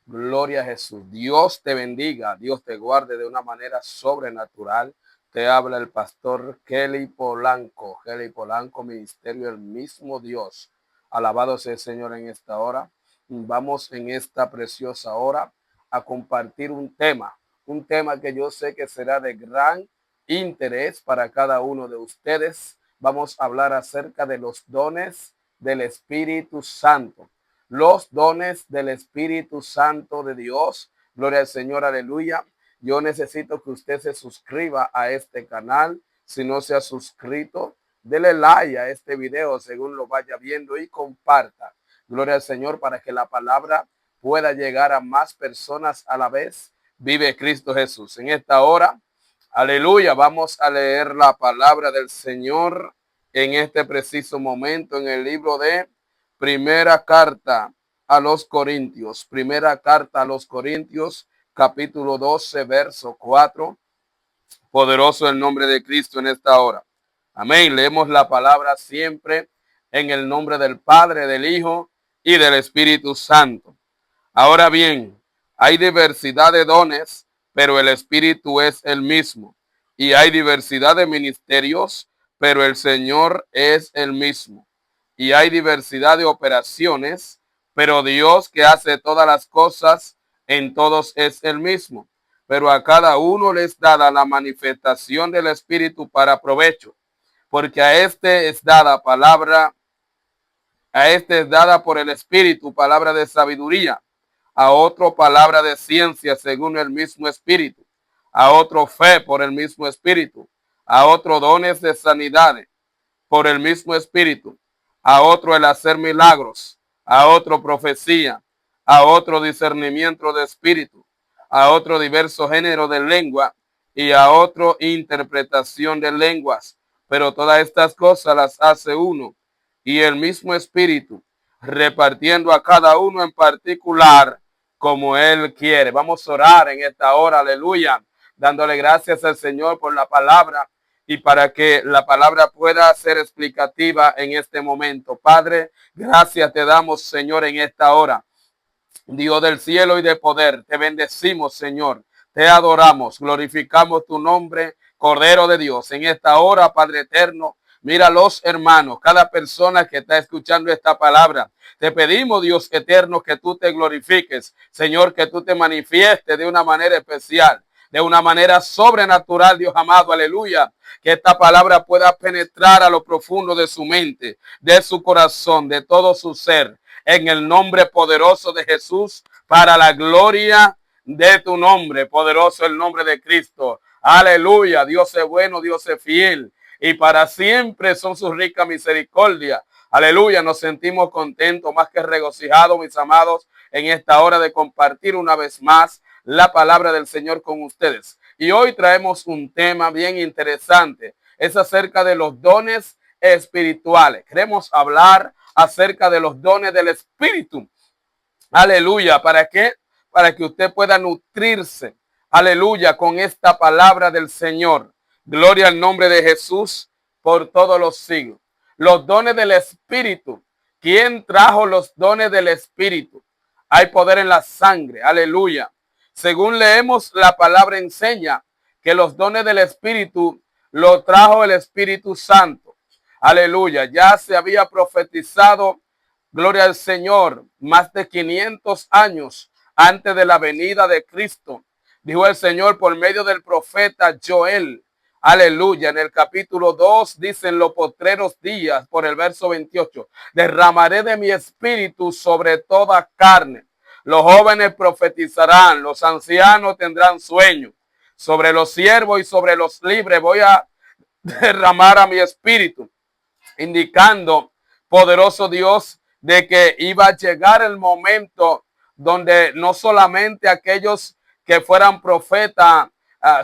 Gloria a Jesús. Dios te bendiga, Dios te guarde de una manera sobrenatural. Te habla el pastor Kelly Polanco. Kelly Polanco, ministerio El Mismo Dios. Alabado sea el Señor en esta hora. Vamos en esta preciosa hora a compartir un tema que yo sé que será de gran interés para cada uno de ustedes. Vamos a hablar acerca de los dones del Espíritu Santo. Los dones del Espíritu Santo de Dios. Gloria al Señor, aleluya. Yo necesito que usted se suscriba a este canal. Si no se ha suscrito, dele like a este video según lo vaya viendo y comparta. Gloria al Señor para que la palabra pueda llegar a más personas a la vez. Vive Cristo Jesús. En esta hora, aleluya, vamos a leer la palabra del Señor en este preciso momento en el libro de Primera carta a los Corintios. Primera carta a los Corintios, capítulo 12, verso 4. Poderoso el nombre de Cristo en esta hora. Amén. Leemos la palabra siempre en el nombre del Padre, del Hijo y del Espíritu Santo. Ahora bien, hay diversidad de dones, pero el Espíritu es el mismo. Y hay diversidad de ministerios, pero el Señor es el mismo. Y hay diversidad de operaciones, pero Dios que hace todas las cosas en todos es el mismo. Pero a cada uno les dada la manifestación del Espíritu para provecho, porque a este es dada por el Espíritu palabra de sabiduría, a otro palabra de ciencia según el mismo Espíritu, a otro fe por el mismo Espíritu, a otro dones de sanidades por el mismo Espíritu, a otro el hacer milagros, a otro profecía, a otro discernimiento de espíritu, a otro diverso género de lengua y a otro interpretación de lenguas. Pero todas estas cosas las hace uno y el mismo Espíritu, repartiendo a cada uno en particular como Él quiere. Vamos a orar en esta hora, aleluya, dándole gracias al Señor por la palabra y para que la palabra pueda ser explicativa en este momento. Padre, gracias te damos, Señor, en esta hora. Dios del cielo y de poder, te bendecimos, Señor. Te adoramos, glorificamos tu nombre, Cordero de Dios. En esta hora, Padre eterno, mira a los hermanos, cada persona que está escuchando esta palabra. Te pedimos, Dios eterno, que tú te glorifiques. Señor, que tú te manifiestes de una manera especial, de una manera sobrenatural, Dios amado, aleluya. Que esta palabra pueda penetrar a lo profundo de su mente, de su corazón, de todo su ser. En el nombre poderoso de Jesús, para la gloria de tu nombre, poderoso el nombre de Cristo. Aleluya, Dios es bueno, Dios es fiel y para siempre son sus ricas misericordias. Aleluya, nos sentimos contentos, más que regocijados, mis amados, en esta hora de compartir una vez más la palabra del Señor con ustedes. Y hoy traemos un tema bien interesante, es acerca de los dones espirituales. Queremos hablar acerca de los dones del Espíritu. Aleluya. ¿Para qué? Para que usted pueda nutrirse. Aleluya. Con esta palabra del Señor. Gloria al nombre de Jesús por todos los siglos. Los dones del Espíritu. ¿Quién trajo los dones del Espíritu? Hay poder en la sangre. Aleluya. Según leemos, la palabra enseña que los dones del Espíritu lo trajo el Espíritu Santo. Aleluya. Ya se había profetizado, gloria al Señor, más de 500 años antes de la venida de Cristo. Dijo el Señor por medio del profeta Joel. Aleluya. En el capítulo 2 dicen los postreros días, por el verso 28, derramaré de mi espíritu sobre toda carne. Los jóvenes profetizarán, los ancianos tendrán sueño. Sobre los siervos y sobre los libres voy a derramar a mi espíritu, indicando, poderoso Dios, de que iba a llegar el momento donde no solamente aquellos que fueran profetas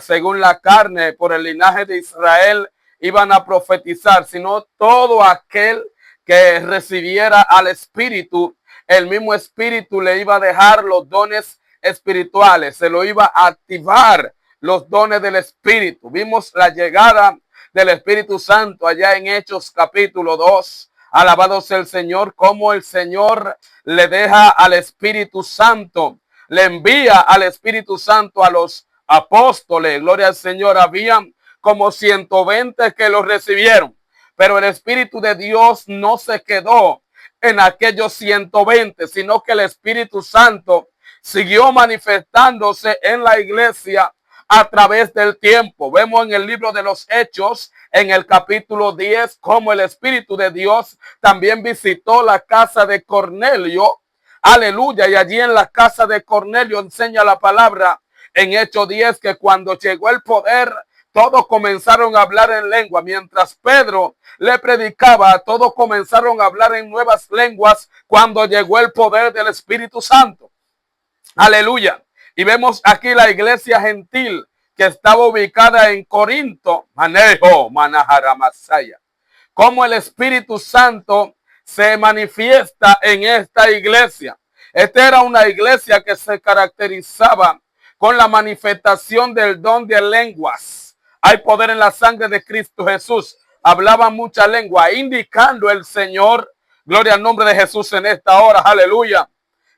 según la carne por el linaje de Israel iban a profetizar, sino todo aquel que recibiera al Espíritu, el mismo Espíritu le iba a dejar los dones espirituales, se lo iba a activar los dones del Espíritu. Vimos la llegada del Espíritu Santo allá en Hechos capítulo 2. Alabado sea el Señor, como el Señor le deja al Espíritu Santo le envía al Espíritu Santo a los apóstoles. Gloria al Señor. Habían como 120 que lo recibieron, pero el Espíritu de Dios no se quedó en aquellos 120, sino que el Espíritu Santo siguió manifestándose en la iglesia a través del tiempo. Vemos en el libro de los Hechos, en el capítulo 10, cómo el Espíritu de Dios también visitó la casa de Cornelio. Aleluya. Y allí en la casa de Cornelio enseña la palabra en Hechos 10 que cuando llegó el poder, todos comenzaron a hablar en lengua. Mientras Pedro le predicaba, todos comenzaron a hablar en nuevas lenguas cuando llegó el poder del Espíritu Santo. Aleluya. Y vemos aquí la iglesia gentil que estaba ubicada en Corinto. Manejo, Manaharamasaya. Cómo el Espíritu Santo se manifiesta en esta iglesia. Esta era una iglesia que se caracterizaba con la manifestación del don de lenguas. Hay poder en la sangre de Cristo Jesús. Hablaba mucha lengua, indicando el Señor, gloria al nombre de Jesús en esta hora, aleluya,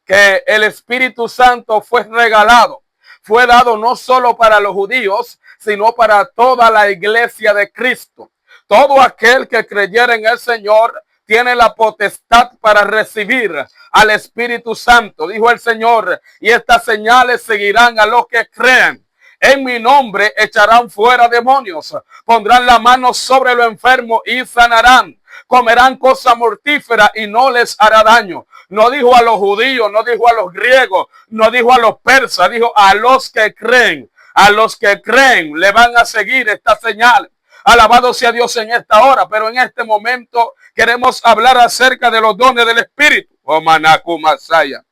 que el Espíritu Santo fue regalado. Fue dado no solo para los judíos, sino para toda la iglesia de Cristo. Todo aquel que creyera en el Señor tiene la potestad para recibir al Espíritu Santo. Dijo el Señor, y estas señales seguirán a los que creen. En mi nombre echarán fuera demonios, pondrán la mano sobre los enfermos y sanarán. Comerán cosa mortífera y no les hará daño. No dijo a los judíos, no dijo a los griegos, no dijo a los persas, dijo a los que creen. A los que creen le van a seguir esta señal. Alabado sea Dios en esta hora, pero en este momento queremos hablar acerca de los dones del Espíritu. Oh, Manaku Masaya.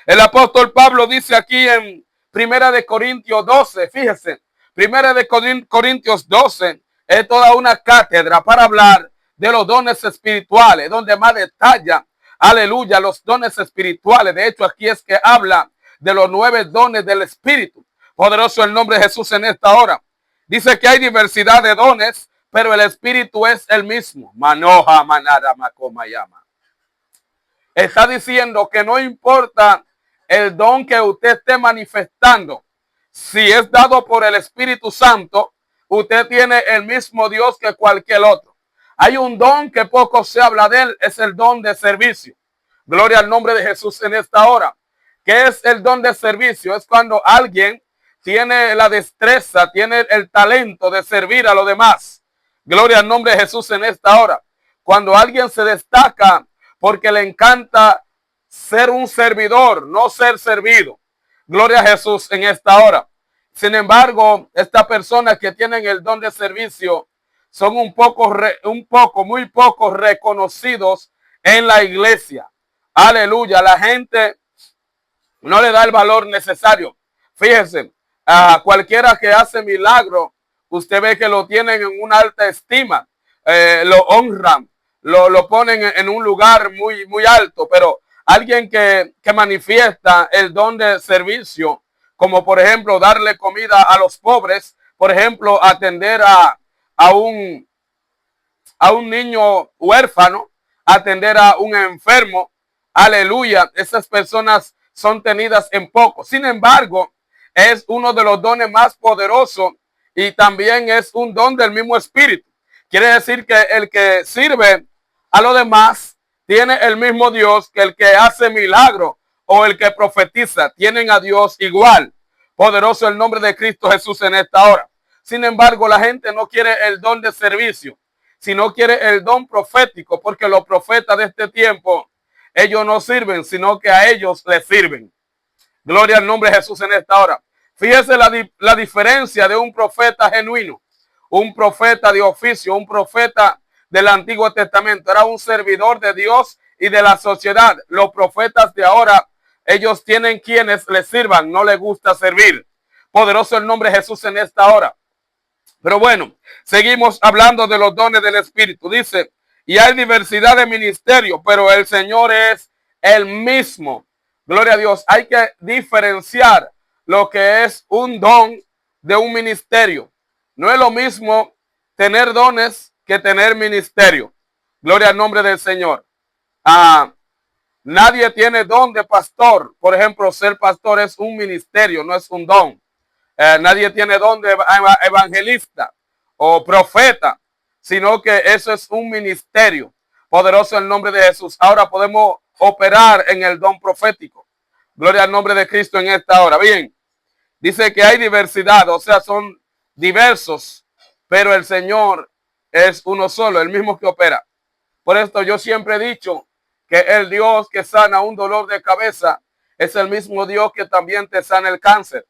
El apóstol Pablo dice aquí en Primera de Corintios 12, fíjese, Primera de Corintios 12 es toda una cátedra para hablar de los dones espirituales, donde más detalla, aleluya, los dones espirituales. De hecho, aquí es que habla de los 9 dones del Espíritu. Poderoso el nombre de Jesús en esta hora. Dice que hay diversidad de dones, pero el Espíritu es el mismo. Manoja, manara, macomayama. Está diciendo que no importa el don que usted esté manifestando, si es dado por el Espíritu Santo, usted tiene el mismo Dios que cualquier otro. Hay un don que poco se habla de él, es el don de servicio. Gloria al nombre de Jesús en esta hora. ¿Qué es el don de servicio? Es cuando alguien tiene la destreza, tiene el talento de servir a los demás. Gloria al nombre de Jesús en esta hora. Cuando alguien se destaca porque le encanta ser un servidor, no ser servido. Gloria a Jesús en esta hora. Sin embargo, estas personas que tienen el don de servicio son muy poco reconocidos en la iglesia. Aleluya. La gente no le da el valor necesario. Fíjense, a cualquiera que hace milagro, usted ve que lo tienen en una alta estima, lo honran, lo ponen en un lugar muy, muy alto, pero alguien que manifiesta el don de servicio, como por ejemplo darle comida a los pobres, por ejemplo atender a un niño huérfano, atender a un enfermo, aleluya, esas personas son tenidas en poco. Sin embargo, es uno de los dones más poderosos y también es un don del mismo Espíritu. Quiere decir que el que sirve a los demás tiene el mismo Dios que el que hace milagro o el que profetiza. Tienen a Dios igual. Poderoso el nombre de Cristo Jesús en esta hora. Sin embargo, la gente no quiere el don de servicio, sino quiere el don profético, porque los profetas de este tiempo, ellos no sirven, sino que a ellos les sirven. Gloria al nombre de Jesús en esta hora. Fíjese la diferencia de un profeta genuino, un profeta de oficio, un profeta del Antiguo Testamento. Era un servidor de Dios y de la sociedad. Los profetas de ahora, ellos tienen quienes les sirvan, no les gusta servir. Poderoso el nombre de Jesús en esta hora. Pero bueno, seguimos hablando de los dones del Espíritu. Dice, y hay diversidad de ministerios, pero el Señor es el mismo. Gloria a Dios. Hay que diferenciar lo que es un don de un ministerio. No es lo mismo tener dones que tener ministerio. Gloria al nombre del Señor. Nadie tiene don de pastor. Por ejemplo, ser pastor es un ministerio, no es un don. Nadie tiene don de evangelista o profeta, sino que eso es un ministerio. Poderoso el nombre de Jesús. Ahora podemos operar en el don profético. Gloria al nombre de Cristo en esta hora. Bien, dice que hay diversidad, o sea, son diversos, pero el Señor es uno solo, el mismo que opera. Por esto yo siempre he dicho que el Dios que sana un dolor de cabeza es el mismo Dios que también te sana el cáncer.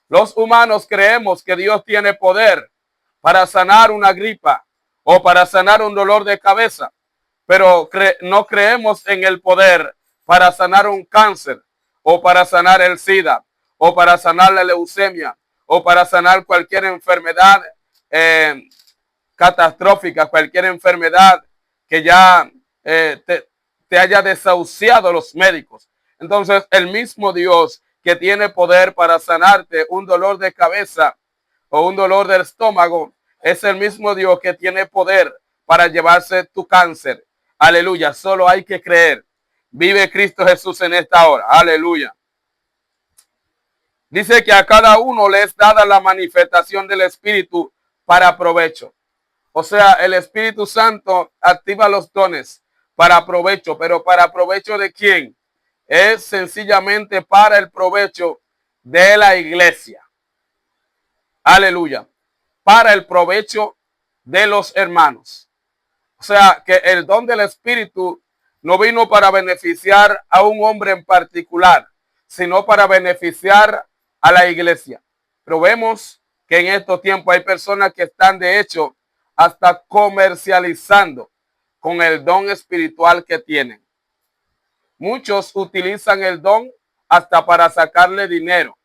Los humanos creemos que Dios tiene poder para sanar una gripa o para sanar un dolor de cabeza, pero no creemos en el poder para sanar un cáncer o para sanar el SIDA o para sanar la leucemia o para sanar cualquier enfermedad catastrófica, cualquier enfermedad que ya te haya desahuciado los médicos. Entonces, el mismo Dios que tiene poder para sanarte un dolor de cabeza o un dolor del estómago, es el mismo Dios que tiene poder para llevarse tu cáncer. Aleluya, solo hay que creer. Vive Cristo Jesús en esta hora. Aleluya. Dice que a cada uno le es dada la manifestación del Espíritu para provecho. O sea, el Espíritu Santo activa los dones para provecho, pero ¿para provecho de quién? Es sencillamente para el provecho de la iglesia. Aleluya. Para el provecho de los hermanos. O sea, que el don del Espíritu no vino para beneficiar a un hombre en particular, sino para beneficiar a la iglesia. Pero vemos que en estos tiempos hay personas que están de hecho hasta comercializando con el don espiritual que tienen. Muchos utilizan el don hasta para sacarle dinero.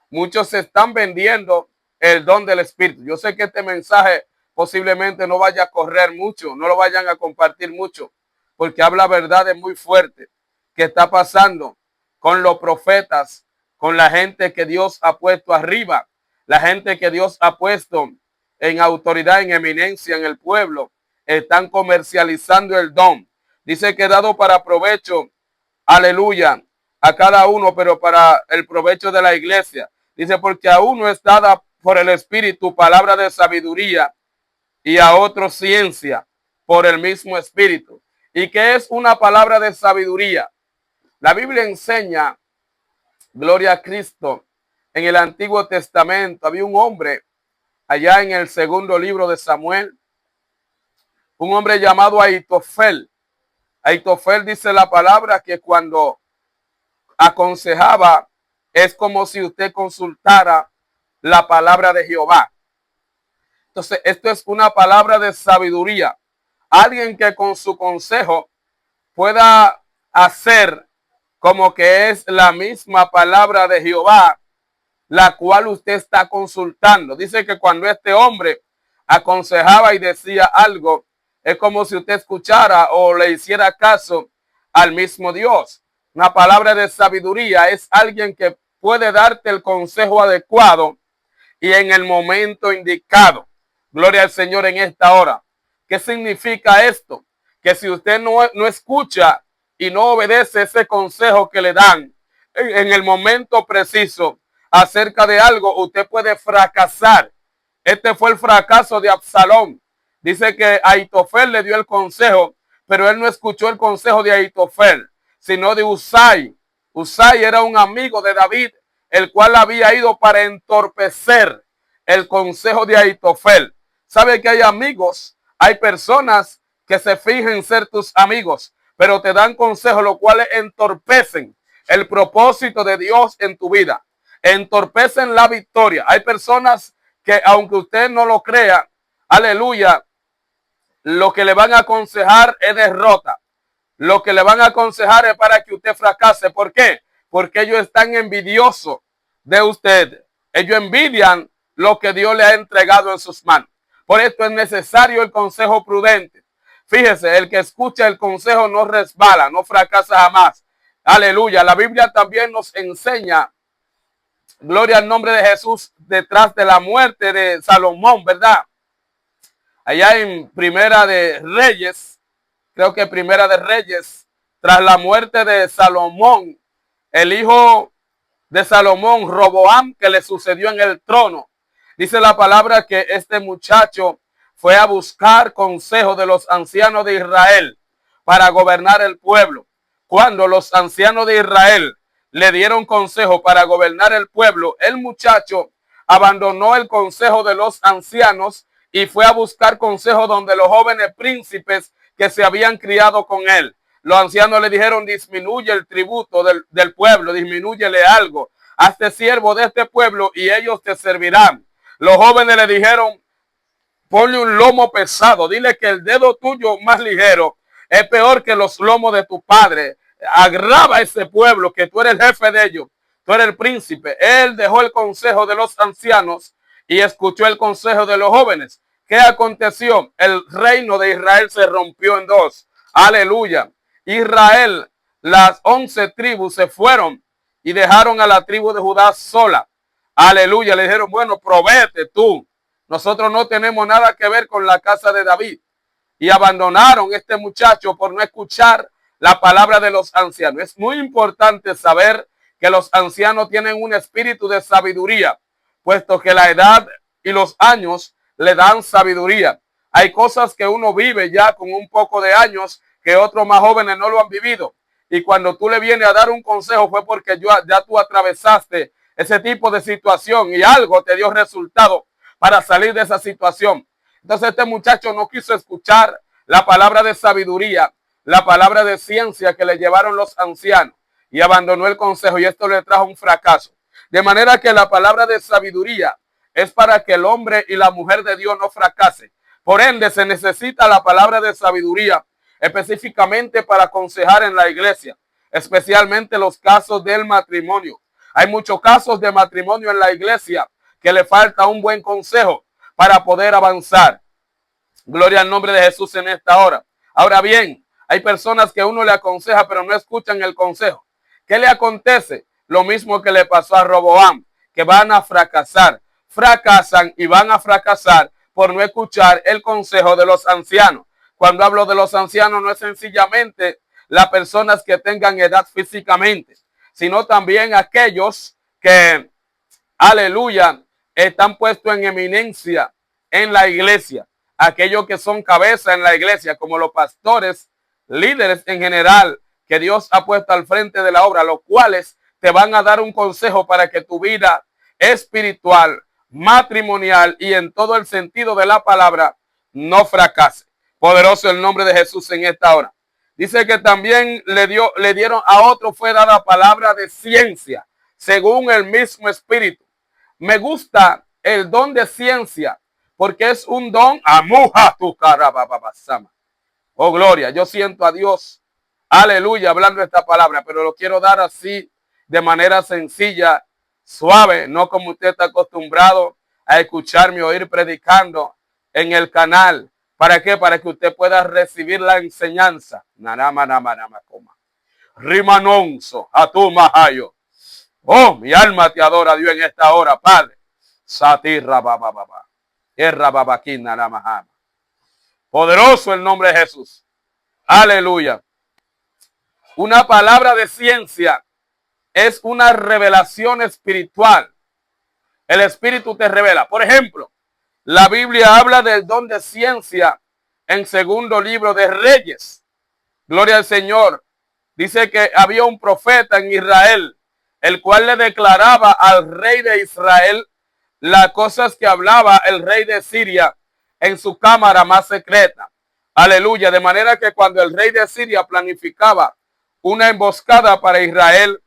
Muchos se están vendiendo el don del Espíritu. Yo sé que este mensaje posiblemente no vaya a correr mucho, no lo vayan a compartir mucho, porque habla verdades muy fuertes que está pasando con los profetas, con la gente que Dios ha puesto arriba, la gente que Dios ha puesto en autoridad, en eminencia en el pueblo. Están comercializando el don. Dice que dado para provecho, aleluya, a cada uno, pero para el provecho de la iglesia. Dice, porque a uno es dada por el Espíritu palabra de sabiduría y a otro ciencia por el mismo Espíritu. ¿Y qué es una palabra de sabiduría? La Biblia enseña, gloria a Cristo, en el Antiguo Testamento había un hombre allá en el segundo libro de Samuel, un hombre llamado Ahitofel. Ahitofel dice la palabra que cuando aconsejaba es como si usted consultara la palabra de Jehová. Entonces, esto es una palabra de sabiduría. Alguien que con su consejo pueda hacer como que es la misma palabra de Jehová, la cual usted está consultando. Dice que cuando este hombre aconsejaba y decía algo, es como si usted escuchara o le hiciera caso al mismo Dios. Una palabra de sabiduría es alguien que puede darte el consejo adecuado y en el momento indicado. Gloria al Señor en esta hora. ¿Qué significa esto? Que si usted no escucha y no obedece ese consejo que le dan en el momento preciso acerca de algo, usted puede fracasar. Este fue el fracaso de Absalón. Dice que Ahitofel le dio el consejo, pero él no escuchó el consejo de Ahitofel, sino de Usai. Usai era un amigo de David, el cual había ido para entorpecer el consejo de Ahitofel. ¿Sabe que hay amigos? Hay personas que se fingen ser tus amigos, pero te dan consejos los cuales entorpecen el propósito de Dios en tu vida. Entorpecen la victoria. Hay personas que aunque usted no lo crea, aleluya, lo que le van a aconsejar es derrota. Lo que le van a aconsejar es para que usted fracase. ¿Por qué? Porque ellos están envidiosos de usted. Ellos envidian lo que Dios le ha entregado en sus manos. Por esto es necesario el consejo prudente. Fíjese, el que escucha el consejo no resbala, no fracasa jamás. Aleluya. La Biblia también nos enseña, gloria al nombre de Jesús, detrás de la muerte de Salomón, ¿verdad? Allá en Primera de Reyes, creo que Primera de Reyes tras la muerte de Salomón, el hijo de Salomón, Roboam, que le sucedió en el trono. Dice la palabra que este muchacho fue a buscar consejo de los ancianos de Israel para gobernar el pueblo. Cuando los ancianos de Israel le dieron consejo para gobernar el pueblo, el muchacho abandonó el consejo de los ancianos y fue a buscar consejo donde los jóvenes príncipes que se habían criado con él. Los ancianos le dijeron: disminuye el tributo del pueblo, disminúyele algo, hazte siervo de este pueblo y ellos te servirán. Los jóvenes le dijeron: ponle un lomo pesado, dile que el dedo tuyo más ligero es peor que los lomos de tu padre. Agrava a ese pueblo, que tú eres el jefe de ellos, tú eres el príncipe. Él dejó el consejo de los ancianos y escuchó el consejo de los jóvenes. ¿Qué aconteció? El reino de Israel se rompió en dos. Aleluya. Israel, las 11 tribus se fueron y dejaron a la tribu de Judá sola. Aleluya. Le dijeron: bueno, provéete tú. Nosotros no tenemos nada que ver con la casa de David. Y abandonaron a este muchacho por no escuchar la palabra de los ancianos. Es muy importante saber que los ancianos tienen un espíritu de sabiduría, puesto que la edad y los años le dan sabiduría. Hay cosas que uno vive ya con un poco de años que otros más jóvenes no lo han vivido. Y cuando tú le vienes a dar un consejo fue porque ya tú atravesaste ese tipo de situación y algo te dio resultado para salir de esa situación. Entonces este muchacho no quiso escuchar la palabra de sabiduría, la palabra de ciencia que le llevaron los ancianos, y abandonó el consejo, y esto le trajo un fracaso. De manera que la palabra de sabiduría es para que el hombre y la mujer de Dios no fracasen. Por ende, se necesita la palabra de sabiduría específicamente para aconsejar en la iglesia, especialmente los casos del matrimonio. Hay muchos casos de matrimonio en la iglesia que le falta un buen consejo para poder avanzar. Gloria al nombre de Jesús en esta hora. Ahora bien, hay personas que uno le aconseja pero no escuchan el consejo. ¿Qué le acontece? Lo mismo que le pasó a Roboam, que van a fracasar. Fracasan y van a fracasar por no escuchar el consejo de los ancianos. Cuando hablo de los ancianos, no es sencillamente las personas que tengan edad físicamente, sino también aquellos que, aleluya, están puestos en eminencia en la iglesia. Aquellos que son cabeza en la iglesia, como los pastores, líderes en general, que Dios ha puesto al frente de la obra, los cuales te van a dar un consejo para que tu vida espiritual, matrimonial y en todo el sentido de la palabra no fracase. Poderoso el nombre de Jesús en esta hora. Dice que también le dieron a otro, fue dada palabra de ciencia, según el mismo espíritu. Me gusta el don de ciencia, porque es un don. Amuja tu cara, bababasama. Oh, gloria. Yo siento a Dios, aleluya, hablando esta palabra, pero lo quiero dar así, de manera sencilla, suave, no como usted está acostumbrado a escucharme o oír predicando en el canal. ¿Para qué? Para que usted pueda recibir la enseñanza. Rimanonso, a tu mahayo. Oh, mi alma te adora, Dios, en esta hora, Padre. Satirra bababa. Erra babaquina la mahama. Poderoso el nombre de Jesús. Aleluya. Una palabra de ciencia es una revelación espiritual. El Espíritu te revela. Por ejemplo, la Biblia habla del don de ciencia en segundo libro de Reyes. Gloria al Señor. Dice que había un profeta en Israel, el cual le declaraba al rey de Israel las cosas que hablaba el rey de Siria en su cámara más secreta. Aleluya. De manera que cuando el rey de Siria planificaba una emboscada para Israel,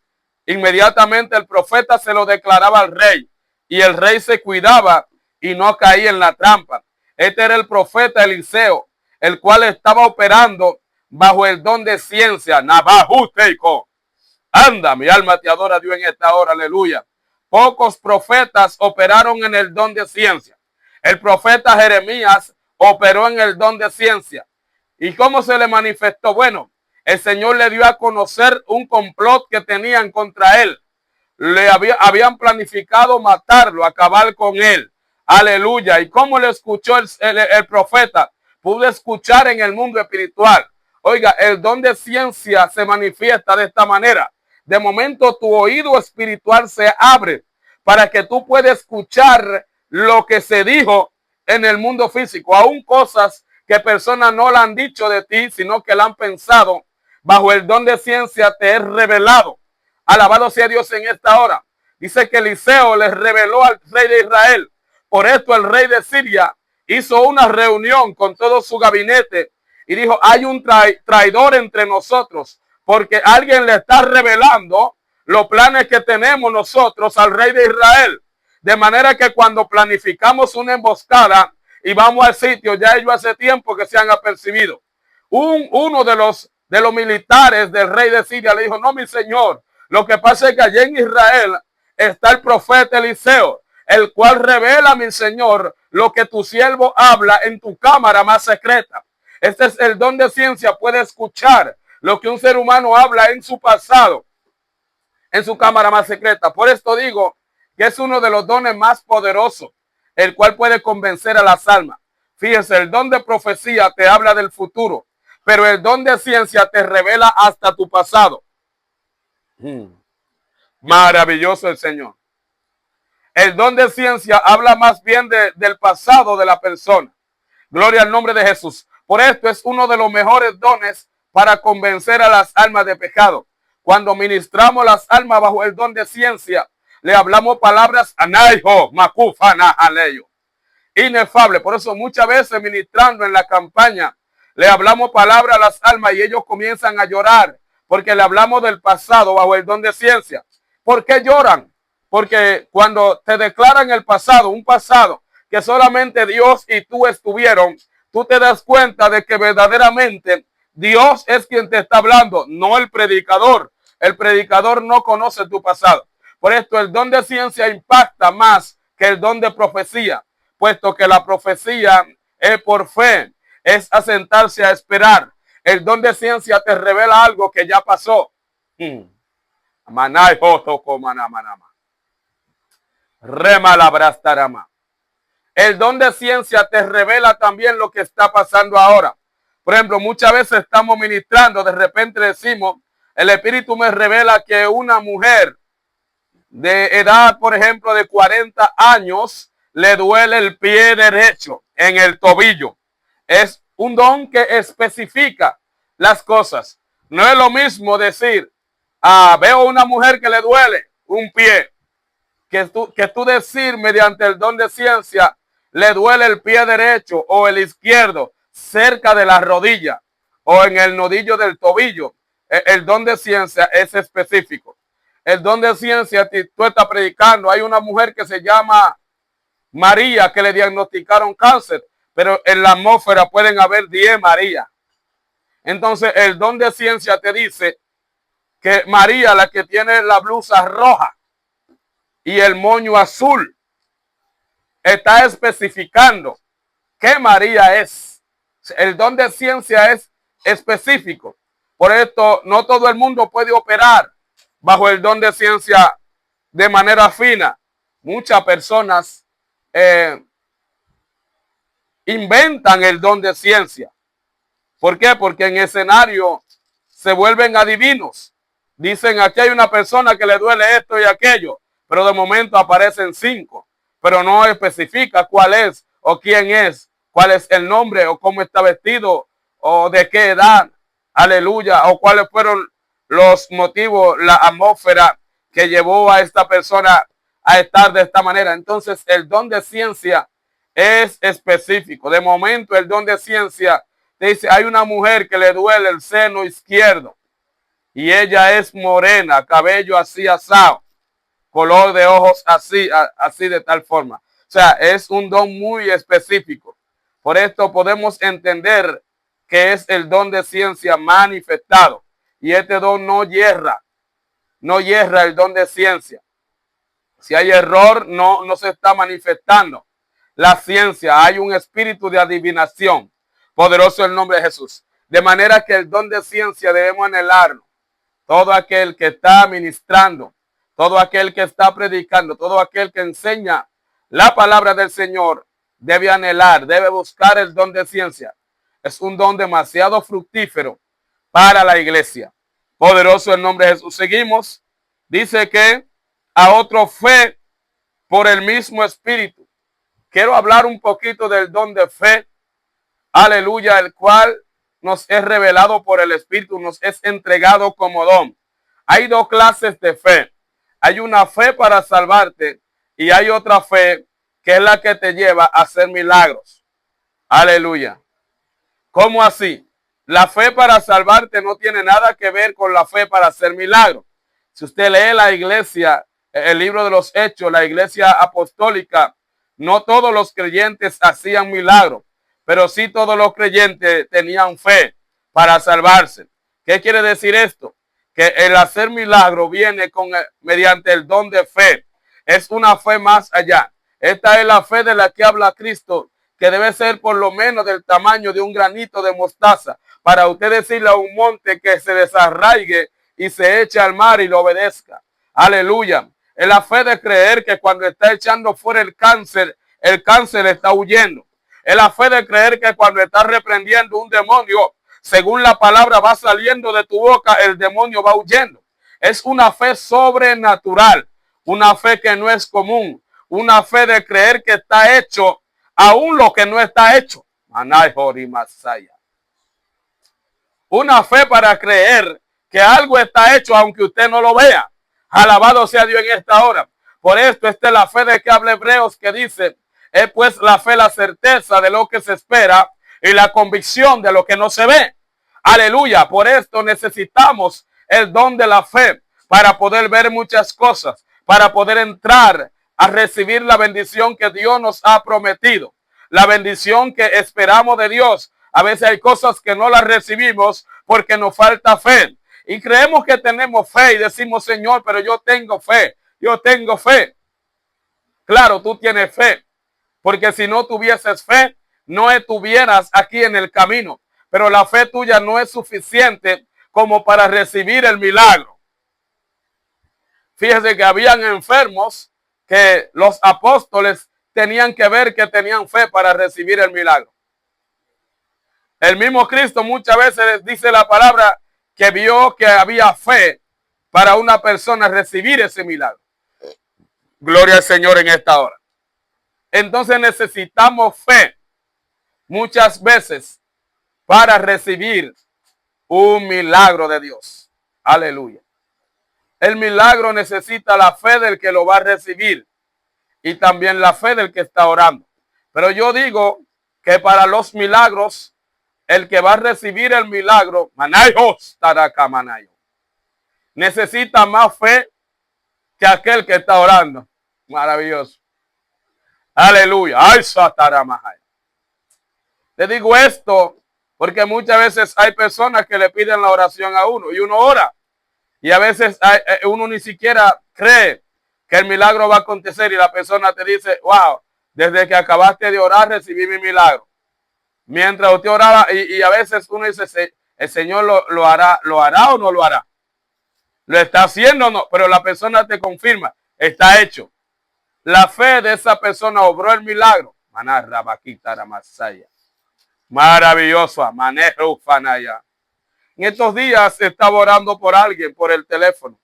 inmediatamente el profeta se lo declaraba al rey y el rey se cuidaba y no caía en la trampa. Este era el profeta Eliseo, el cual estaba operando bajo el don de ciencia. Nabajuteiko. Anda, mi alma te adora, Dios, en esta hora. Aleluya. Pocos profetas operaron en el don de ciencia. El profeta Jeremías operó en el don de ciencia. ¿Y cómo se le manifestó? Bueno, el Señor le dio a conocer un complot que tenían contra él. Habían planificado matarlo, acabar con él. Aleluya. ¿Y cómo le escuchó el profeta? Pudo escuchar en el mundo espiritual. Oiga, el don de ciencia se manifiesta de esta manera. De momento tu oído espiritual se abre para que tú puedas escuchar lo que se dijo en el mundo físico, aún cosas que personas no la han dicho de ti, sino que la han pensado. Bajo el don de ciencia te es revelado. Alabado sea Dios en esta hora. Dice que Eliseo les reveló al rey de Israel. Por esto el rey de Siria hizo una reunión con todo su gabinete y dijo, hay un traidor entre nosotros, porque alguien le está revelando los planes que tenemos nosotros al rey de Israel. De manera que cuando planificamos una emboscada y vamos al sitio, ya ellos hace tiempo que se han apercibido. Uno de los militares del rey de Siria le dijo, no, mi señor, lo que pasa es que allá en Israel está el profeta Eliseo, el cual revela, mi señor, lo que tu siervo habla en tu cámara más secreta. Este es el don de ciencia, puede escuchar lo que un ser humano habla en su pasado, en su cámara más secreta. Por esto digo que es uno de los dones más poderosos, el cual puede convencer a las almas. Fíjense, el don de profecía te habla del futuro, pero el don de ciencia te revela hasta tu pasado. Maravilloso el Señor. El don de ciencia habla más bien del pasado de la persona. Gloria al nombre de Jesús. Por esto es uno de los mejores dones para convencer a las almas de pecado. Cuando ministramos las almas bajo el don de ciencia, le hablamos palabras anaijo, macufana, aleyo, inefable. Por eso muchas veces ministrando en la campaña, le hablamos palabras a las almas y ellos comienzan a llorar porque le hablamos del pasado bajo el don de ciencia. ¿Por qué lloran? Porque cuando te declaran el pasado, un pasado que solamente Dios y tú estuvieron, tú te das cuenta de que verdaderamente Dios es quien te está hablando, no el predicador. El predicador no conoce tu pasado. Por esto el don de ciencia impacta más que el don de profecía, puesto que la profecía es por fe, es asentarse a esperar. El don de ciencia te revela algo que ya pasó. El don de ciencia te revela también lo que está pasando ahora. Por ejemplo, muchas veces estamos ministrando, de repente decimos, el Espíritu me revela que una mujer de edad, por ejemplo, de 40 años, le duele el pie derecho en el tobillo. Es un don que especifica las cosas. No es lo mismo decir, veo una mujer que le duele un pie, que tú decir mediante el don de ciencia, le duele el pie derecho o el izquierdo cerca de la rodilla o en el nodillo del tobillo. El don de ciencia es específico. El don de ciencia, tú estás predicando, hay una mujer que se llama María que le diagnosticaron cáncer, pero en la atmósfera pueden haber 10 María. Entonces el don de ciencia te dice que María, la que tiene la blusa roja y el moño azul, está especificando qué María es. El don de ciencia es específico. Por esto no todo el mundo puede operar bajo el don de ciencia de manera fina. Muchas personas inventan el don de ciencia. ¿Por qué? Porque en escenario se vuelven adivinos. Dicen, aquí hay una persona que le duele esto y aquello, pero de momento aparecen 5, pero no especifica cuál es o quién es, cuál es el nombre o cómo está vestido o de qué edad, aleluya, o cuáles fueron los motivos, la atmósfera que llevó a esta persona a estar de esta manera. Entonces el don de ciencia es específico. De momento el don de ciencia te dice, hay una mujer que le duele el seno izquierdo y ella es morena, cabello así asado, color de ojos así, así de tal forma. O sea, es un don muy específico. Por esto podemos entender que es el don de ciencia manifestado. Y este don no hierra el don de ciencia. Si hay error, no se está manifestando la ciencia. Hay un espíritu de adivinación. Poderoso el nombre de Jesús. De manera que el don de ciencia debemos anhelarlo. Todo aquel que está ministrando, todo aquel que está predicando, todo aquel que enseña la palabra del Señor, debe anhelar, debe buscar el don de ciencia. Es un don demasiado fructífero para la iglesia. Poderoso el nombre de Jesús. Seguimos. Dice que a otro fe por el mismo espíritu. Quiero hablar un poquito del don de fe. Aleluya, el cual nos es revelado por el espíritu, nos es entregado como don. Hay dos clases de fe. Hay una fe para salvarte y hay otra fe que es la que te lleva a hacer milagros. Aleluya. ¿Cómo así? La fe para salvarte no tiene nada que ver con la fe para hacer milagros. Si usted lee la iglesia, el libro de los Hechos, la iglesia apostólica, no todos los creyentes hacían milagros, pero sí todos los creyentes tenían fe para salvarse. ¿Qué quiere decir esto? Que el hacer milagro viene mediante el don de fe. Es una fe más allá. Esta es la fe de la que habla Cristo, que debe ser por lo menos del tamaño de un granito de mostaza, para usted decirle a un monte que se desarraigue y se eche al mar y lo obedezca. Aleluya. Es la fe de creer que cuando está echando fuera el cáncer está huyendo. Es la fe de creer que cuando está reprendiendo un demonio, según la palabra va saliendo de tu boca, el demonio va huyendo. Es una fe sobrenatural, una fe que no es común, una fe de creer que está hecho aún lo que no está hecho. Una fe para creer que algo está hecho aunque usted no lo vea. Alabado sea Dios en esta hora. Por esto, esta es la fe de que habla Hebreos, que dice, es pues la fe la certeza de lo que se espera y la convicción de lo que no se ve. Aleluya. Por esto necesitamos el don de la fe para poder ver muchas cosas, para poder entrar a recibir la bendición que Dios nos ha prometido, la bendición que esperamos de Dios. A veces hay cosas que no las recibimos porque nos falta fe. Y creemos que tenemos fe y decimos, Señor, pero yo tengo fe, yo tengo fe. Claro, tú tienes fe, porque si no tuvieses fe, no estuvieras aquí en el camino. Pero la fe tuya no es suficiente como para recibir el milagro. Fíjese que habían enfermos que los apóstoles tenían que ver que tenían fe para recibir el milagro. El mismo Cristo muchas veces dice la palabra que vio que había fe para una persona recibir ese milagro. Gloria al Señor en esta hora. Entonces necesitamos fe muchas veces para recibir un milagro de Dios. Aleluya. El milagro necesita la fe del que lo va a recibir y también la fe del que está orando. Pero yo digo que para los milagros, el que va a recibir el milagro, necesita más fe que aquel que está orando. Maravilloso. Aleluya. Ay, te digo esto porque muchas veces hay personas que le piden la oración a uno y uno ora. Y a veces uno ni siquiera cree que el milagro va a acontecer y la persona te dice, wow, desde que acabaste de orar recibí mi milagro. Mientras usted oraba y a veces uno dice, el Señor lo hará o no lo hará. Lo está haciendo o no, pero la persona te confirma, está hecho. La fe de esa persona obró el milagro. Maravilloso. En estos días estaba orando por alguien por el teléfono.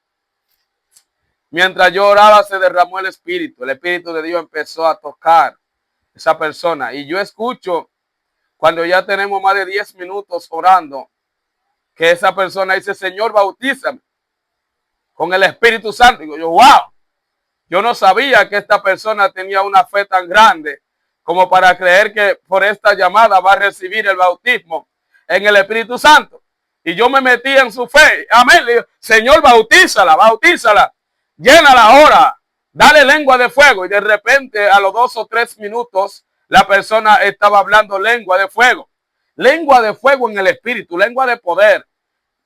Mientras yo oraba se derramó el Espíritu de Dios empezó a tocar a esa persona. Y yo escucho cuando ya tenemos más de 10 minutos orando que esa persona dice, Señor, bautízame con el Espíritu Santo. Y yo, wow, yo no sabía que esta persona tenía una fe tan grande como para creer que por esta llamada va a recibir el bautismo en el Espíritu Santo. Y yo me metí en su fe. Amén. Le digo, Señor, bautízala, bautízala. Llénala ahora. Dale lengua de fuego. Y de repente, a los 2 o 3 minutos, la persona estaba hablando lengua de fuego. Lengua de fuego en el Espíritu. Lengua de poder.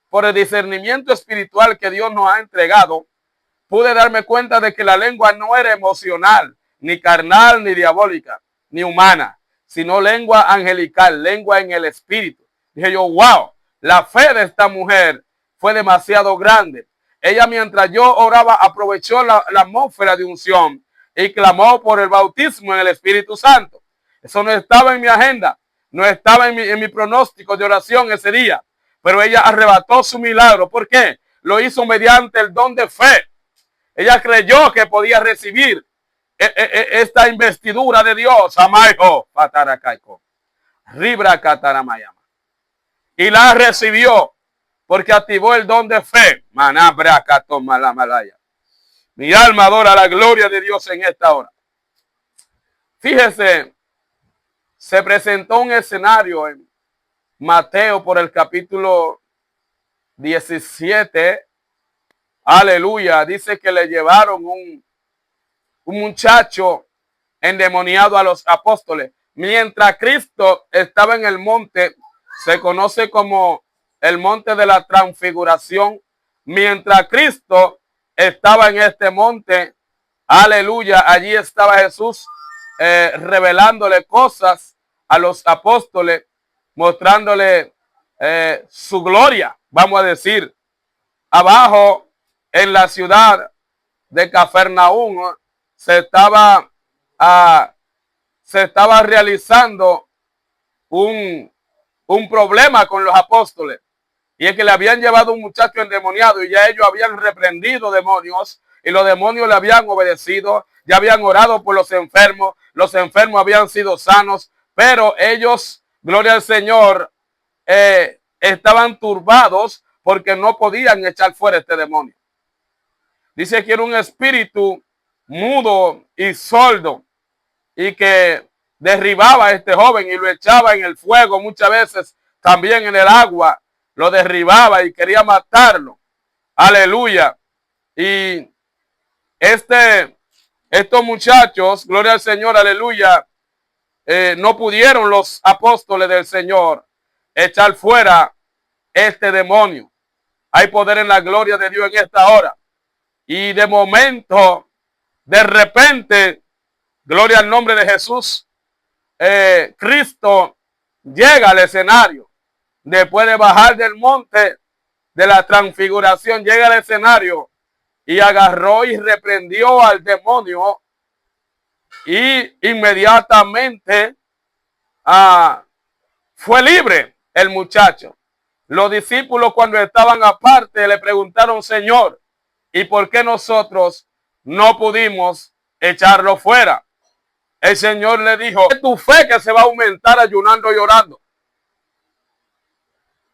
Por el discernimiento espiritual que Dios nos ha entregado, pude darme cuenta de que la lengua no era emocional, ni carnal, ni diabólica, ni humana, sino lengua angelical, lengua en el Espíritu. Dije yo, wow. La fe de esta mujer fue demasiado grande. Ella, mientras yo oraba, aprovechó la atmósfera de unción y clamó por el bautismo en el Espíritu Santo. Eso no estaba en mi agenda, no estaba en mi pronóstico de oración ese día. pero ella arrebató su milagro. ¿Por qué? Lo hizo mediante el don de fe. Ella creyó que podía recibir esta investidura de Dios. Amaijo, pataracaico, ribra cataramayama. Y la recibió porque activó el don de fe. Manabra malaya. Mi alma adora la gloria de Dios en esta hora. Fíjese, se presentó un escenario en Mateo por el capítulo 17. Aleluya. Dice que le llevaron un muchacho endemoniado a los apóstoles. Mientras Cristo estaba en el monte, se conoce como el monte de la transfiguración. Mientras Cristo estaba en este monte, aleluya, allí estaba Jesús revelándole cosas a los apóstoles, mostrándole su gloria, vamos a decir. Abajo en la ciudad de Cafarnaúm se estaba realizando un problema con los apóstoles. Y es que le habían llevado un muchacho endemoniado y ya ellos habían reprendido demonios y los demonios le habían obedecido, ya habían orado por los enfermos habían sido sanos, pero ellos, gloria al Señor, estaban turbados porque no podían echar fuera este demonio. Dice que era un espíritu mudo y sordo y que derribaba a este joven y lo echaba en el fuego, muchas veces también en el agua. Lo derribaba y quería matarlo. Aleluya. Y estos muchachos, gloria al Señor, aleluya, no pudieron los apóstoles del Señor echar fuera este demonio. Hay poder en la gloria de Dios en esta hora. Y de momento, de repente, gloria al nombre de Jesús, Cristo llega al escenario. Después de bajar del monte de la transfiguración, llega al escenario y agarró y reprendió al demonio y inmediatamente fue libre el muchacho. Los discípulos cuando estaban aparte le preguntaron, Señor, ¿y por qué nosotros no pudimos echarlo fuera? El Señor le dijo, es tu fe que se va a aumentar ayunando y orando.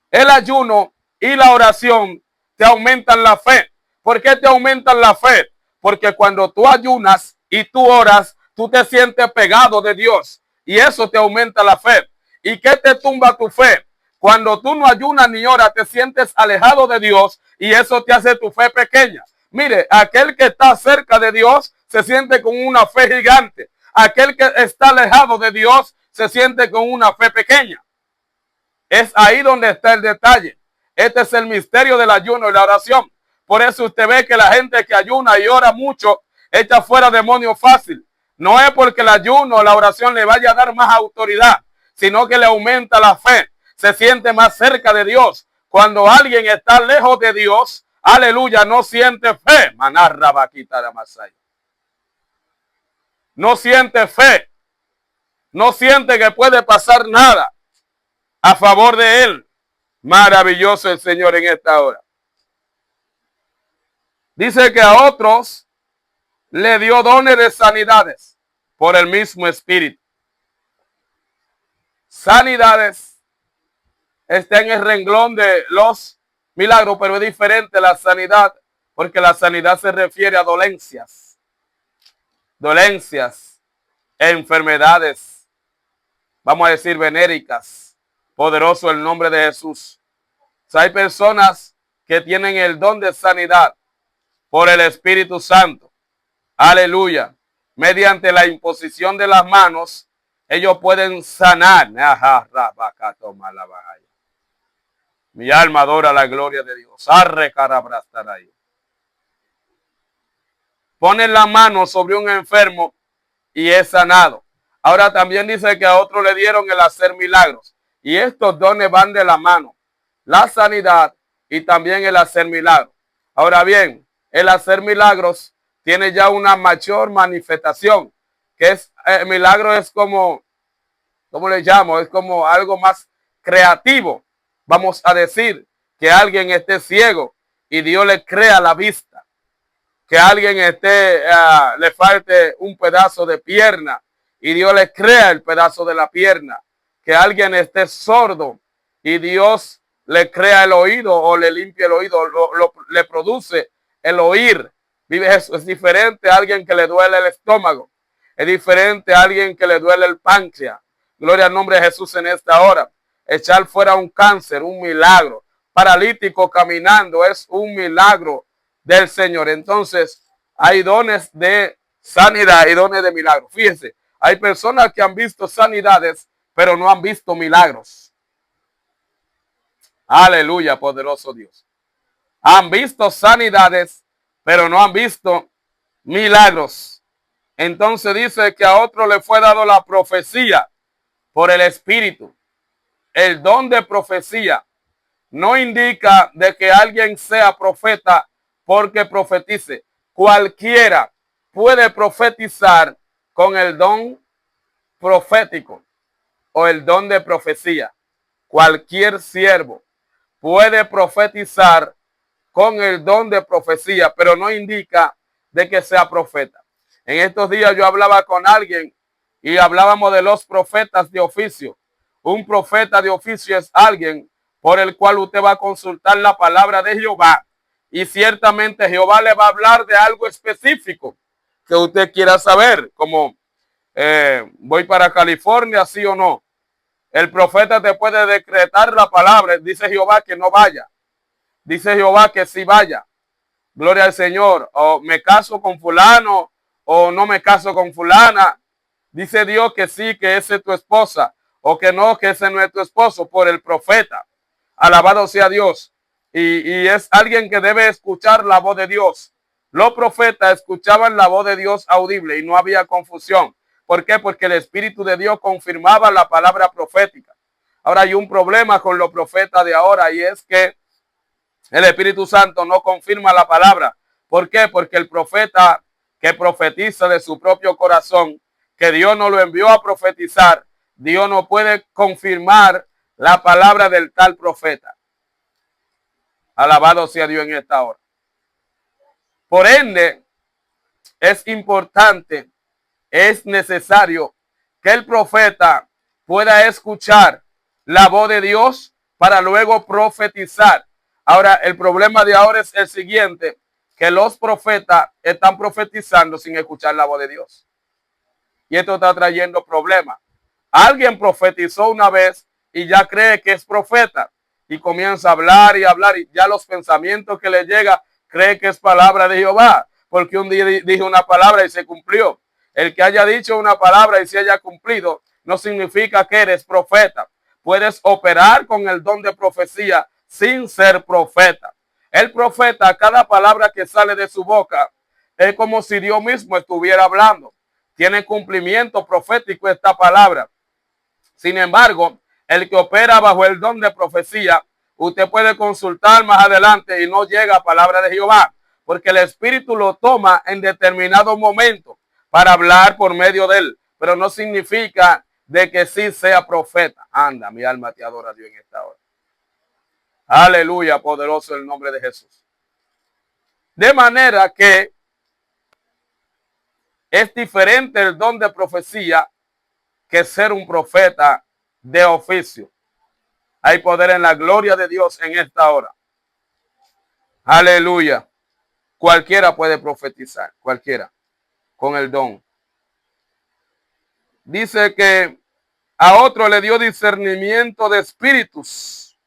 El ayuno y la oración te aumentan la fe. ¿Por qué te aumentan la fe? Porque cuando tú ayunas y tú oras, tú te sientes pegado de Dios y eso te aumenta la fe. ¿Y qué te tumba tu fe? Cuando tú no ayunas ni oras, te sientes alejado de Dios y eso te hace tu fe pequeña. Mire, aquel que está cerca de Dios se siente con una fe gigante. Aquel que está alejado de Dios se siente con una fe pequeña. Es ahí donde está el detalle. Este es el misterio del ayuno y la oración. Por eso usted ve que la gente que ayuna y ora mucho echa fuera demonios fácil. No es porque el ayuno o la oración le vaya a dar más autoridad, sino que le aumenta la fe. Se siente más cerca de Dios. Cuando alguien está lejos de Dios, aleluya, no siente fe. Manarra vaquita de Masaya. No siente fe. No siente que puede pasar nada a favor de él. Maravilloso el Señor en esta hora. Dice que a otros le dio dones de sanidades por el mismo Espíritu. Sanidades está en el renglón de los milagros, pero es diferente la sanidad, porque la sanidad se refiere a dolencias, enfermedades, vamos a decir venéricas. Poderoso el nombre de Jesús. O sea, hay personas que tienen el don de sanidad por el Espíritu Santo. Aleluya. Mediante la imposición de las manos, ellos pueden sanar. Mi alma adora la gloria de Dios. Ponen la mano sobre un enfermo y es sanado. Ahora también dice que a otros le dieron el hacer milagros. Y estos dones van de la mano, la sanidad y también el hacer milagros. Ahora bien, el hacer milagros tiene ya una mayor manifestación, que es, milagro es como, ¿cómo le llamo? Es como algo más creativo. Vamos a decir que alguien esté ciego y Dios le crea la vista. Que alguien le falte un pedazo de pierna y Dios le crea el pedazo de la pierna. Que alguien esté sordo y Dios le crea el oído o le limpia el oído, le produce el oír. Vive eso. Es diferente a alguien que le duele el estómago. Es diferente a alguien que le duele el páncreas. Gloria al nombre de Jesús en esta hora. Echar fuera un cáncer, un milagro. Paralítico caminando es un milagro del Señor. Entonces, hay dones de sanidad y dones de milagro. Fíjense, hay personas que han visto sanidades, pero no han visto milagros. Aleluya, poderoso Dios. Han visto sanidades, pero no han visto milagros. Entonces dice que a otro le fue dado la profecía por el Espíritu. El don de profecía no indica de que alguien sea profeta porque profetice. Cualquiera puede profetizar con el don profético o el don de profecía. Cualquier siervo puede profetizar con el don de profecía, pero no indica de que sea profeta. En estos días yo hablaba con alguien y hablábamos de los profetas de oficio. Un profeta de oficio es alguien por el cual usted va a consultar la palabra de Jehová y ciertamente Jehová le va a hablar de algo específico que usted quiera saber, como voy para California, sí o no. El profeta te puede decretar la palabra, dice Jehová que no vaya, dice Jehová que sí vaya. Gloria al Señor. O me caso con fulano o no me caso con fulana. Dice Dios que sí, que esa es tu esposa. O que no, que ese no es tu esposo, por el profeta. Alabado sea Dios. Y es alguien que debe escuchar la voz de Dios. Los profetas escuchaban la voz de Dios audible y no había confusión. ¿Por qué? Porque el Espíritu de Dios confirmaba la palabra profética. Ahora hay un problema con los profetas de ahora y es que el Espíritu Santo no confirma la palabra. ¿Por qué? Porque el profeta que profetiza de su propio corazón, que Dios no lo envió a profetizar, Dios no puede confirmar la palabra del tal profeta. Alabado sea Dios en esta hora. Por ende, es importante, es necesario que el profeta pueda escuchar la voz de Dios para luego profetizar. Ahora, el problema de ahora es el siguiente, que los profetas están profetizando sin escuchar la voz de Dios. Y esto está trayendo problemas. Alguien profetizó una vez y ya cree que es profeta y comienza a hablar y hablar y ya los pensamientos que le llega cree que es palabra de Jehová, porque un día dijo una palabra y se cumplió. El que haya dicho una palabra y se haya cumplido no significa que eres profeta. Puedes operar con el don de profecía sin ser profeta. El profeta, cada palabra que sale de su boca es como si Dios mismo estuviera hablando. Tiene cumplimiento profético esta palabra. Sin embargo, el que opera bajo el don de profecía, usted puede consultar más adelante y no llega a palabra de Jehová, porque el Espíritu lo toma en determinado momento para hablar por medio de él, pero no significa de que sí sea profeta. Anda, mi alma te adora a Dios en esta hora. Aleluya, poderoso el nombre de Jesús. De manera que es diferente el don de profecía que ser un profeta de oficio. Hay poder en la gloria de Dios en esta hora. Aleluya. Cualquiera puede profetizar, cualquiera, con el don. Dice que a otro le dio discernimiento de espíritus.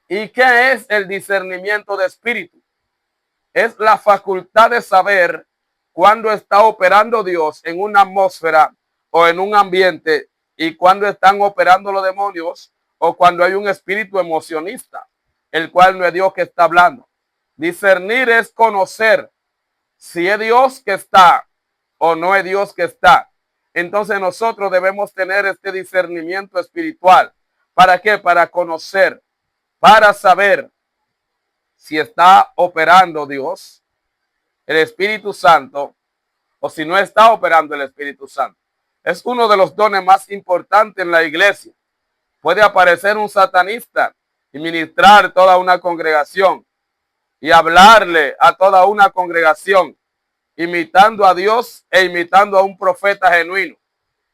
¿Y qué es el discernimiento de espíritu? Es la facultad de saber cuándo está operando Dios en una atmósfera o en un ambiente y cuándo están operando los demonios o cuando hay un espíritu emocionista, el cual no es Dios que está hablando. Discernir es conocer si es Dios que está o no es Dios que está. Entonces nosotros debemos tener este discernimiento espiritual. ¿Para qué? Para conocer, para saber si está operando Dios, el Espíritu Santo, o si no está operando el Espíritu Santo. Es uno de los dones más importantes en la iglesia. Puede aparecer un satanista y ministrar toda una congregación y hablarle a toda una congregación, imitando a Dios e imitando a un profeta genuino.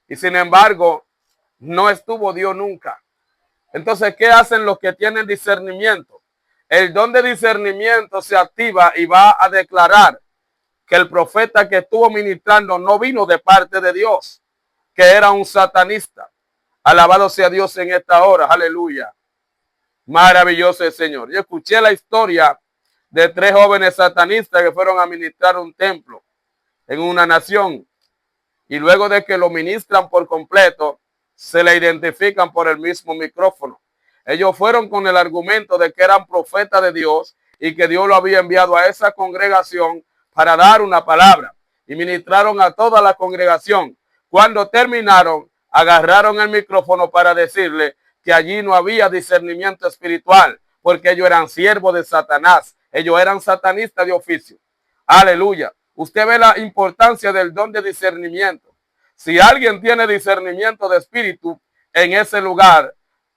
Y sin embargo, no estuvo Dios nunca. Entonces, ¿qué hacen los que tienen discernimiento? El don de discernimiento se activa y va a declarar que el profeta que estuvo ministrando no vino de parte de Dios, que era un satanista. Alabado sea Dios en esta hora. Aleluya. Maravilloso el Señor. Yo escuché la historia de 3 jóvenes satanistas que fueron a ministrar un templo en una nación. Y luego de que lo ministran por completo, se le identifican por el mismo micrófono. Ellos fueron con el argumento de que eran profetas de Dios y que Dios lo había enviado a esa congregación para dar una palabra. Y ministraron a toda la congregación. Cuando terminaron, agarraron el micrófono para decirle que allí no había discernimiento espiritual, porque ellos eran siervos de Satanás. Ellos eran satanistas de oficio. Aleluya. Usted ve la importancia del don de discernimiento. Si alguien tiene discernimiento de espíritu en ese lugar,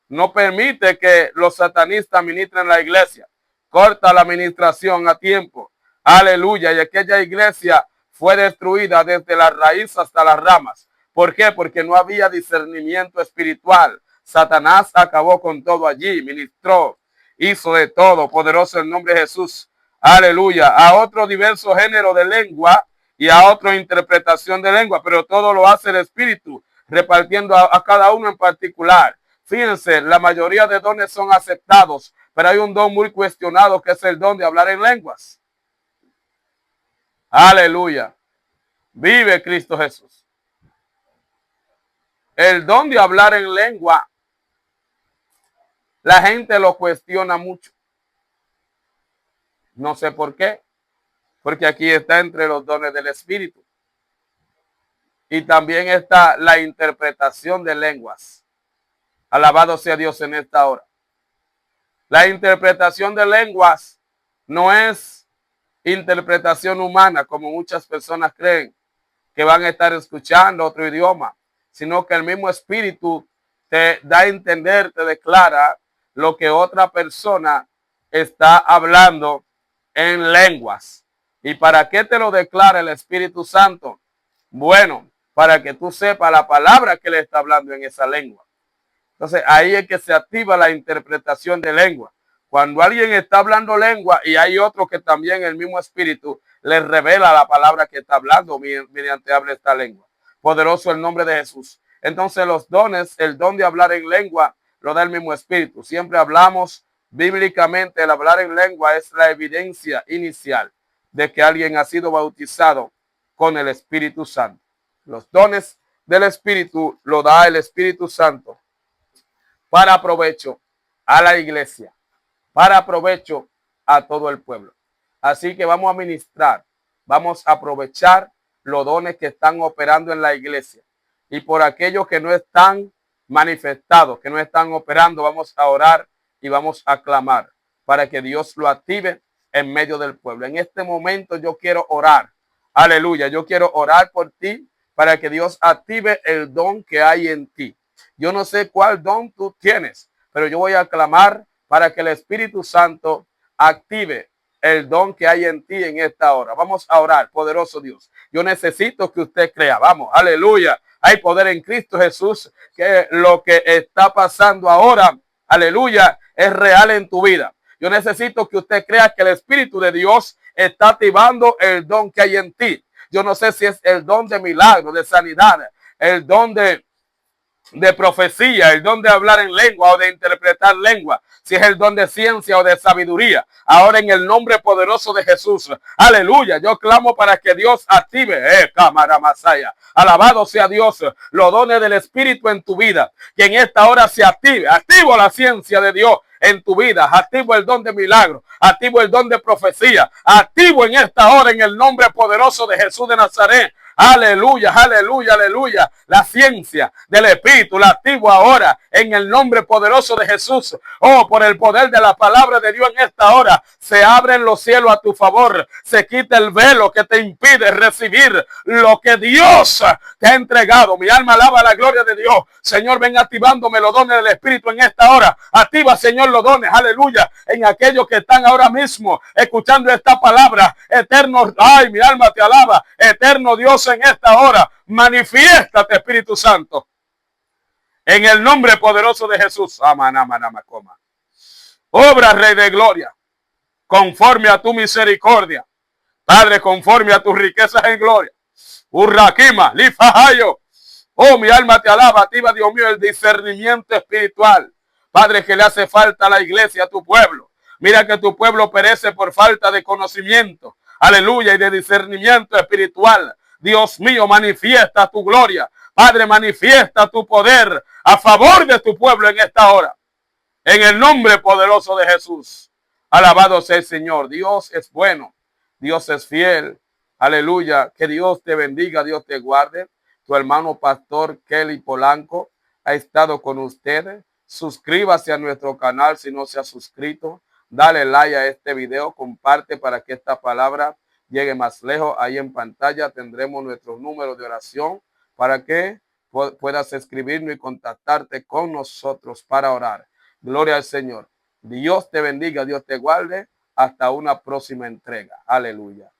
no permite que los satanistas ministren la iglesia. Corta la administración a tiempo. Aleluya. Y aquella iglesia fue destruida desde la raíz hasta las ramas. ¿Por qué? Porque no había discernimiento espiritual. Satanás acabó con todo allí, ministró, hizo de todo. Poderoso el nombre de Jesús. Aleluya. A otro diverso género de lengua y a otra interpretación de lengua, pero todo lo hace el Espíritu, repartiendo a cada uno en particular. Fíjense, la mayoría de dones son aceptados, pero hay un don muy cuestionado que es el don de hablar en lenguas. Aleluya. Vive Cristo Jesús. El don de hablar en lengua, la gente lo cuestiona mucho. No sé por qué. Porque aquí está entre los dones del Espíritu. Y también está la interpretación de lenguas. Alabado sea Dios en esta hora. La interpretación de lenguas no es interpretación humana, como muchas personas creen, que van a estar escuchando otro idioma, sino que el mismo Espíritu te da a entender, te declara lo que otra persona está hablando en lenguas. ¿Y para qué te lo declara el Espíritu Santo? Bueno, para que tú sepas la palabra que le está hablando en esa lengua. Entonces ahí es que se activa la interpretación de lengua. Cuando alguien está hablando lengua y hay otro que también el mismo Espíritu le revela la palabra que está hablando mediante habla esta lengua. Poderoso el nombre de Jesús. Entonces los dones, el don de hablar en lengua lo da el mismo Espíritu. Siempre hablamos bíblicamente, el hablar en lengua es la evidencia inicial de que alguien ha sido bautizado con el Espíritu Santo. Los dones del Espíritu lo da el Espíritu Santo para provecho a la iglesia, para provecho a todo el pueblo. Así que vamos a ministrar, vamos a aprovechar los dones que están operando en la iglesia. Y por aquellos que no están manifestados, que no están operando, vamos a orar y vamos a clamar para que Dios lo active en medio del pueblo. En este momento yo quiero orar. Aleluya. Yo quiero orar por ti para que Dios active el don que hay en ti. Yo no sé cuál don tú tienes, pero yo voy a clamar para que el Espíritu Santo active el don que hay en ti en esta hora. Vamos a orar, poderoso Dios. Yo necesito que usted crea. Vamos, aleluya. Hay poder en Cristo Jesús, que lo que está pasando ahora, aleluya, es real en tu vida. Yo necesito que usted crea que el Espíritu de Dios está activando el don que hay en ti. Yo no sé si es el don de milagro, de sanidad, el don de profecía, el don de hablar en lengua o de interpretar lengua, si es el don de ciencia o de sabiduría. Ahora en el nombre poderoso de Jesús, aleluya, yo clamo para que Dios active, cámara masaya. Alabado sea Dios, los dones del Espíritu en tu vida, que en esta hora se active. Activo la ciencia de Dios en tu vida, activo el don de milagro, activo el don de profecía, activo en esta hora en el nombre poderoso de Jesús de Nazaret. Aleluya, aleluya, aleluya. La ciencia del Espíritu la activo ahora en el nombre poderoso de Jesús. Oh, por el poder de la palabra de Dios en esta hora. Se abren los cielos a tu favor. Se quita el velo que te impide recibir lo que Dios te ha entregado. Mi alma alaba la gloria de Dios. Señor, ven activándome los dones del Espíritu en esta hora. Activa, Señor, los dones. Aleluya. En aquellos que están ahora mismo escuchando esta palabra. Eterno, ay, mi alma te alaba. Eterno Dios, en esta hora, manifiéstate, Espíritu Santo. En el nombre poderoso de Jesús. Obra, Rey de Gloria, conforme a tu misericordia. Padre, conforme a tus riquezas en gloria. Urraquima, lifahayo. Oh, mi alma te alaba, activa, Dios mío, el discernimiento espiritual. Padre, que le hace falta a la iglesia, a tu pueblo. Mira que tu pueblo perece por falta de conocimiento. Aleluya, y de discernimiento espiritual. Dios mío, manifiesta tu gloria. Padre, manifiesta tu poder a favor de tu pueblo en esta hora. En el nombre poderoso de Jesús. Alabado sea el Señor. Dios es bueno. Dios es fiel. Aleluya. Que Dios te bendiga, Dios te guarde. Tu hermano pastor Kelly Polanco ha estado con ustedes. Suscríbase a nuestro canal si no se ha suscrito. Dale like a este video. Comparte para que esta palabra llegue más lejos. Ahí en pantalla tendremos nuestros números de oración para que puedas escribirnos y contactarte con nosotros para orar. Gloria al Señor. Dios te bendiga, Dios te guarde. Hasta una próxima entrega. Aleluya.